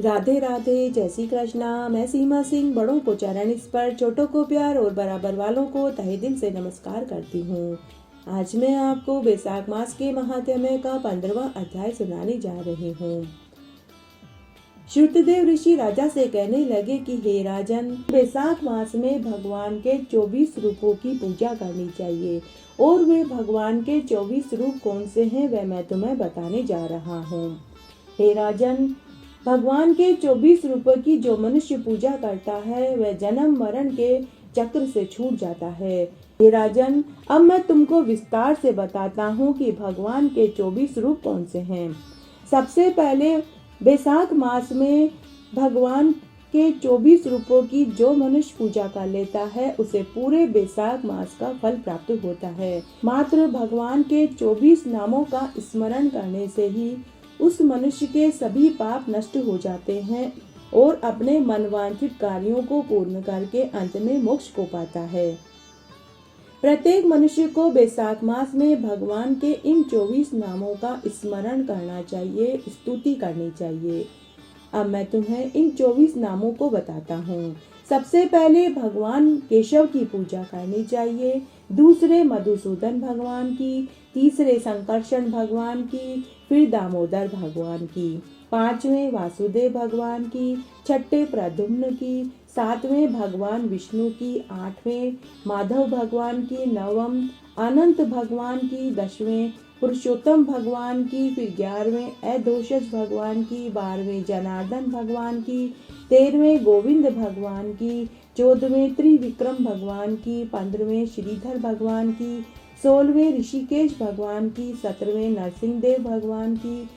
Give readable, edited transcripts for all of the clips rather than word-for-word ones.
राधे राधे, जय श्री कृष्णा। मैं सीमा सिंह बड़ों को चरण स्पर्श, छोटों को प्यार और बराबर वालों को तहे दिल से नमस्कार करती हूँ। आज मैं आपको बैसाख मास के महात्म्य का 15वां अध्याय सुनाने जा रही हूँ। श्रुतदेव ऋषि राजा से कहने लगे कि हे राजन, बैसाख मास में भगवान के 24 रूपों की पूजा करनी चाहिए और वे भगवान के 24 रूप कौन से हैं वह मैं तुम्हें बताने जा रहा हूँ। हे राजन, भगवान के 24 रूपों की जो मनुष्य पूजा करता है वह जन्म मरण के चक्र से छूट जाता है। हे राजन, अब मैं तुमको विस्तार से बताता हूँ कि भगवान के 24 रूप कौन से हैं। सबसे पहले बैसाख मास में भगवान के 24 रूपों की जो मनुष्य पूजा कर लेता है उसे पूरे बैसाख मास का फल प्राप्त होता है। मात्र भगवान के 24 नामों का स्मरण करने से ही उस मनुष्य के सभी पाप नष्ट हो जाते हैं और अपने मनवांछित कार्यों को पूर्ण करके अंत में मोक्ष को पाता है। प्रत्येक मनुष्य को बैसाख मास में भगवान के इन 24 नामों का स्मरण करना चाहिए, स्तुति करनी चाहिए। अब मैं तुम्हें इन 24 नामों को बताता हूँ। सबसे पहले भगवान केशव की पूजा करनी चाहिए, दूसरे मधुसूदन भगवान की, तीसरे संकर्षण भगवान की, फिर दामोदर भगवान की, पांचवें वासुदेव भगवान की, छठे प्रद्युम्न की, सातवें भगवान विष्णु की, आठवें माधव भगवान की, नवम अनंत भगवान की, दसवें पुरुषोत्तम भगवान की, फिर 11वें अधोषज भगवान की, 12वें जनार्दन भगवान की, 13वें गोविंद भगवान की, 14वें त्रिविक्रम भगवान की, 15वें श्रीधर भगवान की, 16वें ऋषिकेश भगवान की, 17वें नरसिंहदेव भगवान की,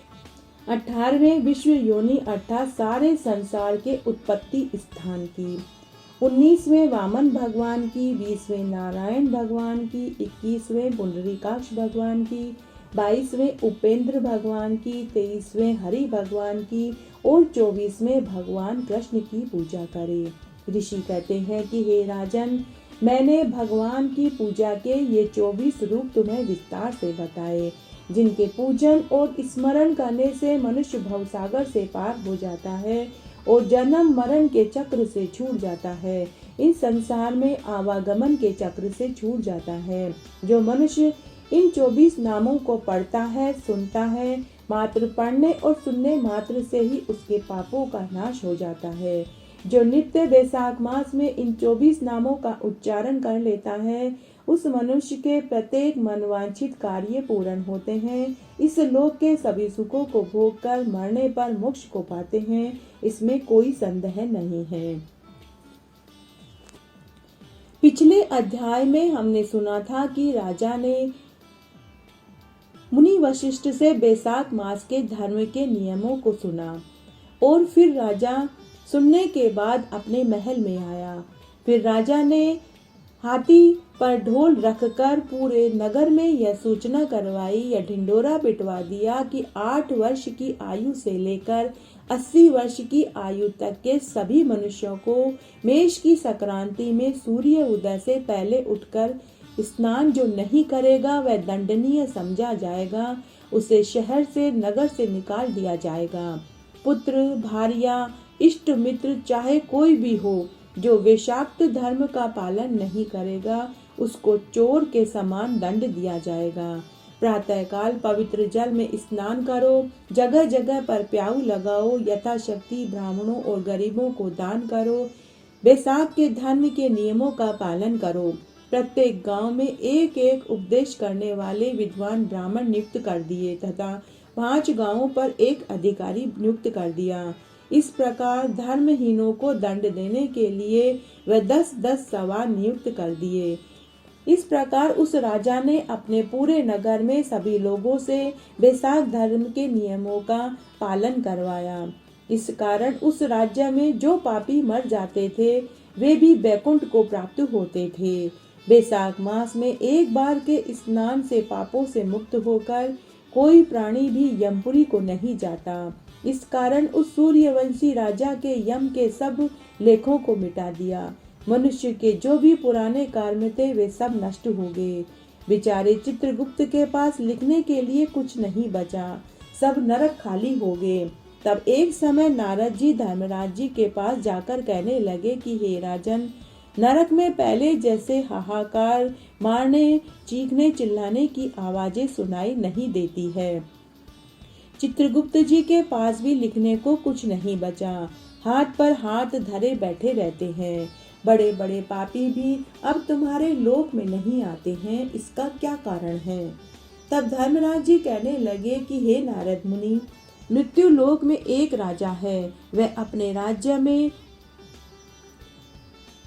18वें विश्व योनि अर्थात सारे संसार के उत्पत्ति स्थान की, 19वें वामन भगवान की, 20वें नारायण भगवान की, 21वें पुंडरीकाक्ष भगवान की, 22वें उपेंद्र भगवान की, 23वें हरि भगवान की और 24वें भगवान कृष्ण की पूजा करें। ऋषि कहते हैं कि हे राजन, मैंने भगवान की पूजा के ये 24 रूप तुम्हें विस्तार से बताए, जिनके पूजन और स्मरण करने से मनुष्य भवसागर से पार हो जाता है और जन्म मरण के चक्र से छूट जाता है। इस संसार में आवागमन के चक्र से छूट जाता है। जो मनुष्य इन 24 नामों को पढ़ता है, सुनता है, मात्र पढ़ने और सुनने मात्र से ही उसके पापों का नाश हो जाता है। जो नित्य बैसाख मास में इन 24 नामों का उच्चारण कर लेता है उस मनुष्य के प्रत्येक मनवांछित कार्य पूर्ण होते हैं। इस लोक के सभी सुखों को भोग कर मरने पर मोक्ष को पाते हैं, इसमें कोई संदेह नहीं है। पिछले अध्याय में हमने सुना था कि राजा ने मुनि वशिष्ठ से बैसाख मास के धर्म के नियमों को सुना और फिर राजा सुनने के बाद अपने महल में आया। फिर राजा ने हाथी पर ढोल रखकर पूरे नगर में यह सूचना करवाई या ढिंडोरा पिटवा दिया कि 8 वर्ष की आयु से लेकर 80 वर्ष की आयु तक के सभी मनुष्यों को मेष की संक्रांति में सूर्य उदय से पहले उठकर स्नान जो नहीं करेगा वह दंडनीय समझा जाएगा। उसे शहर से नगर से निकाल दिया जाएगा। पुत्र, भार्या, इष्ट मित्र चाहे कोई भी हो, जो विषाक्त धर्म का पालन नहीं करेगा उसको चोर के समान दंड दिया जाएगा। प्रातःकाल पवित्र जल में स्नान करो, जगह जगह पर प्याऊ लगाओ, यथाशक्ति ब्राह्मणों और गरीबों को दान करो, बैसाख के धर्म के नियमों का पालन करो। प्रत्येक गांव में एक एक उपदेश करने वाले विद्वान ब्राह्मण नियुक्त कर दिए तथा 5 गांवों पर एक अधिकारी नियुक्त कर दिया। इस प्रकार धर्महीनों को दंड देने के लिए वह 10-10 सवार नियुक्त कर दिए। इस प्रकार उस राजा ने अपने पूरे नगर में सभी लोगों से बैसाख धर्म के नियमों का पालन करवाया। इस कारण उस राज्य में जो पापी मर जाते थे वे भी बैकुंठ को प्राप्त होते थे। बैसाख मास में एक बार के स्नान से पापों से मुक्त होकर कोई प्राणी भी यमपुरी को नहीं जाता। इस कारण उस सूर्यवंशी राजा के यम के सब लेखों को मिटा दिया। मनुष्य के जो भी पुराने कर्म थे वे सब नष्ट हो गए। बेचारे चित्रगुप्त के पास लिखने के लिए कुछ नहीं बचा, सब नरक खाली हो गए। तब एक समय नारद जी धर्मराज जी के पास जाकर कहने लगे कि हे राजन, नरक में पहले जैसे हाहाकार, मारने, चीखने, चिल्लाने की आवाजें सुनाई नहीं देती है। चित्रगुप्त जी के पास भी लिखने को कुछ नहीं बचा। हाथ पर हाथ धरे बैठे रहते हैं। बड़े बड़े पापी भी अब तुम्हारे लोक में नहीं आते हैं, इसका क्या कारण है? तब धर्मराज जी कहने लगे कि हे नारद मुनि, मृत्यु लोक में एक राजा है। वह अपने राज्य में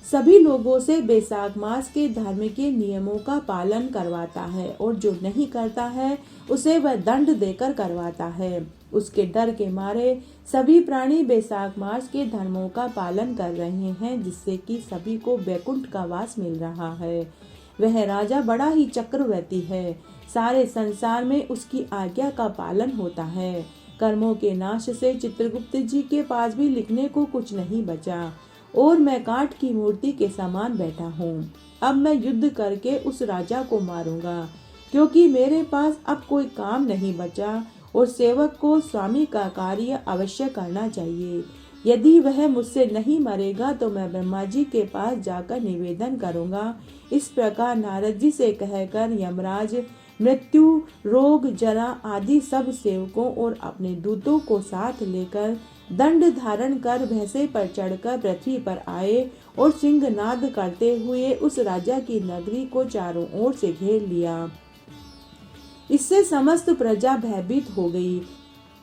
सभी लोगों से बैसाख मास के धर्म के नियमों का पालन करवाता है और जो नहीं करता है उसे वह दंड देकर करवाता है। उसके डर के मारे सभी प्राणी बैसाख मास के धर्मों का पालन कर रहे हैं, जिससे कि सभी को वैकुंठ का वास मिल रहा है। वह राजा बड़ा ही चक्रवर्ती है। सारे संसार में उसकी आज्ञा का पालन होता है। कर्मों के नाश से चित्रगुप्त जी के पास भी लिखने को कुछ नहीं बचा और मैं काठ की मूर्ति के समान बैठा हूँ। अब मैं युद्ध करके उस राजा को मारूंगा, क्योंकि मेरे पास अब कोई काम नहीं बचा और सेवक को स्वामी का कार्य अवश्य करना चाहिए। यदि वह मुझसे नहीं मरेगा तो मैं ब्रह्मा जी के पास जाकर निवेदन करूंगा। इस प्रकार नारद जी से कहकर यमराज मृत्यु, रोग, जरा आदि सब सेवकों और अपने दूतों को साथ लेकर दंड धारण कर भैंसे पर चढ़कर पृथ्वी पर आए और सिंहनाद करते हुए उस राजा की नगरी को चारों ओर से घेर लिया। इससे समस्त प्रजा भयभीत हो गई।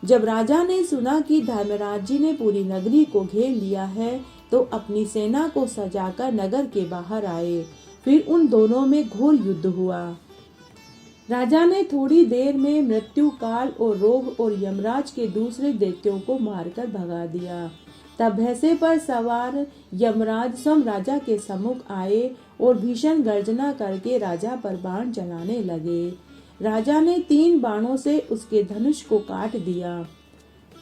जब राजा ने सुना कि धर्मराज जी ने पूरी नगरी को घेर लिया है, तो अपनी सेना को सजाकर नगर के बाहर आए। फिर उन दोनों में घोर युद्ध हुआ। राजा ने थोड़ी देर में मृत्यु, काल और रोग और यमराज के दूसरे दैत्यों को मारकर भगा दिया। तब भैंसे पर सवार यमराज स्वयं राजा के सम्मुख आए और भीषण गर्जना करके राजा पर बाण चलाने लगे। राजा ने 3 बाणों से उसके धनुष को काट दिया।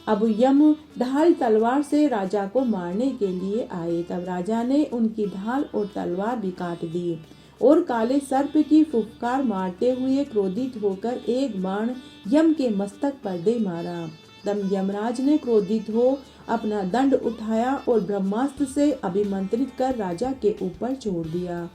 अब यम ढाल तलवार से राजा को मारने के लिए आए। तब राजा ने उनकी ढाल और तलवार भी काट दी और काले सर्प की फुफकार मारते हुए क्रोधित होकर एक बाण यम के मस्तक पर दे मारा। तब यमराज ने क्रोधित हो अपना दंड उठाया और ब्रह्मास्त्र से अभिमंत्रित कर राजा के ऊपर छोड़ दिया।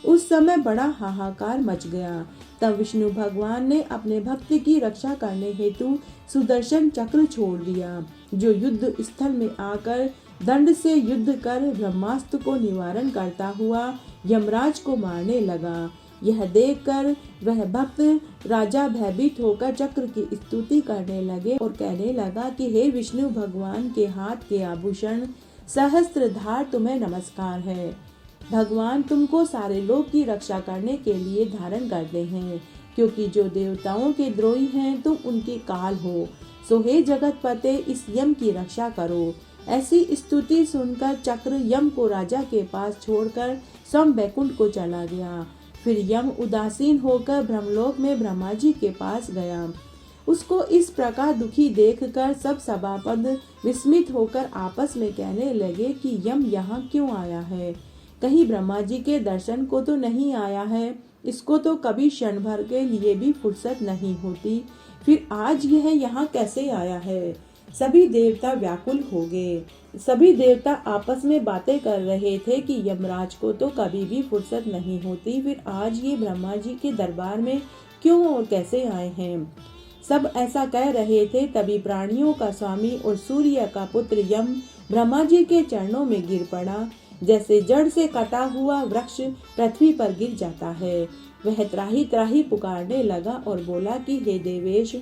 उस समय बड़ा हाहाकार मच गया। तब विष्णु भगवान ने अपने भक्त की रक्षा करने हेतु सुदर्शन चक्र छोड़ दिया, जो युद्ध स्थल में आकर दंड से युद्ध कर ब्रह्मास्त्र को निवारण करता हुआ यमराज को मारने लगा। यह देखकर वह भक्त राजा भयभीत होकर चक्र की स्तुति करने लगे और कहने लगा कि हे विष्णु भगवान के हाथ के आभूषण सहस्त्रधार, तुम्हें नमस्कार है। भगवान तुमको सारे लोक की रक्षा करने के लिए धारण करते हैं, क्योंकि जो देवताओं के द्रोही हैं तुम उनके काल हो। सो हे जगत पते, इस यम की रक्षा करो। ऐसी स्तुति सुनकर चक्र यम को राजा के पास छोड़कर स्वयं बैकुंठ को चला गया। फिर यम उदासीन होकर ब्रह्मलोक में ब्रह्मा जी के पास गया। उसको इस प्रकार दुखी देखकर सब सभापद विस्मित होकर आपस में कहने लगे कि यम यहाँ क्यों आया है? कहीं ब्रह्मा जी के दर्शन को तो नहीं आया है। इसको तो कभी क्षण भर के लिए भी फुर्सत नहीं होती, फिर आज यह यहाँ कैसे आया है? सभी देवता व्याकुल हो गए। सभी देवता आपस में बातें कर रहे थे कि यमराज को तो कभी भी फुर्सत नहीं होती, फिर आज ये ब्रह्मा जी के दरबार में क्यों और कैसे आए हैं? सब ऐसा कह रहे थे। तभी प्राणियों का स्वामी और सूर्य का पुत्र यम ब्रह्मा जी के चरणों में गिर पड़ा। जैसे जड़ से कटा हुआ वृक्ष पृथ्वी पर गिर जाता है, वह त्राही त्राही पुकारने लगा और बोला कि हे देवेश,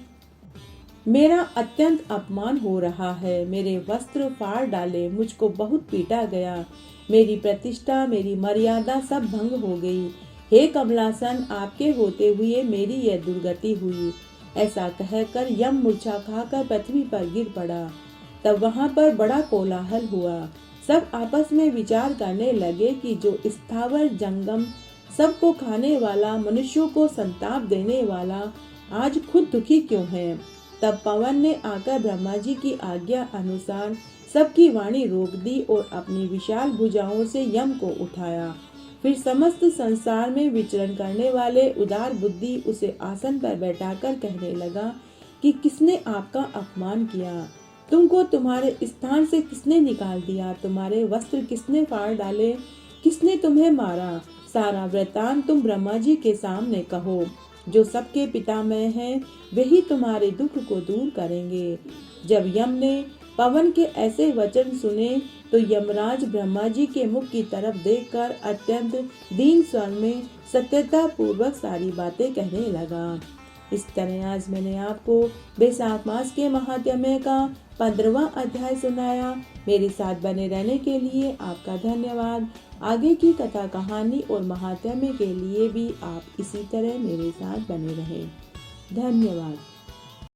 मेरा अत्यंत अपमान हो रहा है। मेरे वस्त्र फाड़ डाले, मुझको बहुत पीटा गया। मेरी प्रतिष्ठा, मेरी मर्यादा सब भंग हो गई। हे कमलासन, आपके होते हुए मेरी यह दुर्गति हुई। ऐसा कहकर यम मूर्छा खाकर पृथ्वी पर गिर पड़ा। तब वहां पर बड़ा कोलाहल हुआ। सब आपस में विचार करने लगे कि जो स्थावर जंगम सबको खाने वाला, मनुष्यों को संताप देने वाला, आज खुद दुखी क्यों है? तब पवन ने आकर ब्रह्मा जी की आज्ञा अनुसार सबकी वाणी रोक दी और अपनी विशाल भुजाओं से यम को उठाया। फिर समस्त संसार में विचरण करने वाले उदार बुद्धि उसे आसन पर बैठाकर कहने लगा कि किसने आपका अपमान किया? तुमको तुम्हारे स्थान से किसने निकाल दिया? तुम्हारे वस्त्र किसने फाड़ डाले? किसने तुम्हें मारा? सारा वृतांत तुम ब्रह्मा जी के सामने कहो। जो सबके पितामह हैं, वही तुम्हारे दुख को दूर करेंगे। जब यम ने पवन के ऐसे वचन सुने तो यमराज ब्रह्मा जी के मुख की तरफ देखकर अत्यंत दीन स्वर में सत्यता पूर्वक सारी बातें कहने लगा। इस तरह आज मैंने आपको बैसाख मास के महात्म्य का 15वां अध्याय सुनाया। मेरे साथ बने रहने के लिए आपका धन्यवाद। आगे की कथा कहानी और महात्म्य के लिए भी आप इसी तरह मेरे साथ बने रहें। धन्यवाद।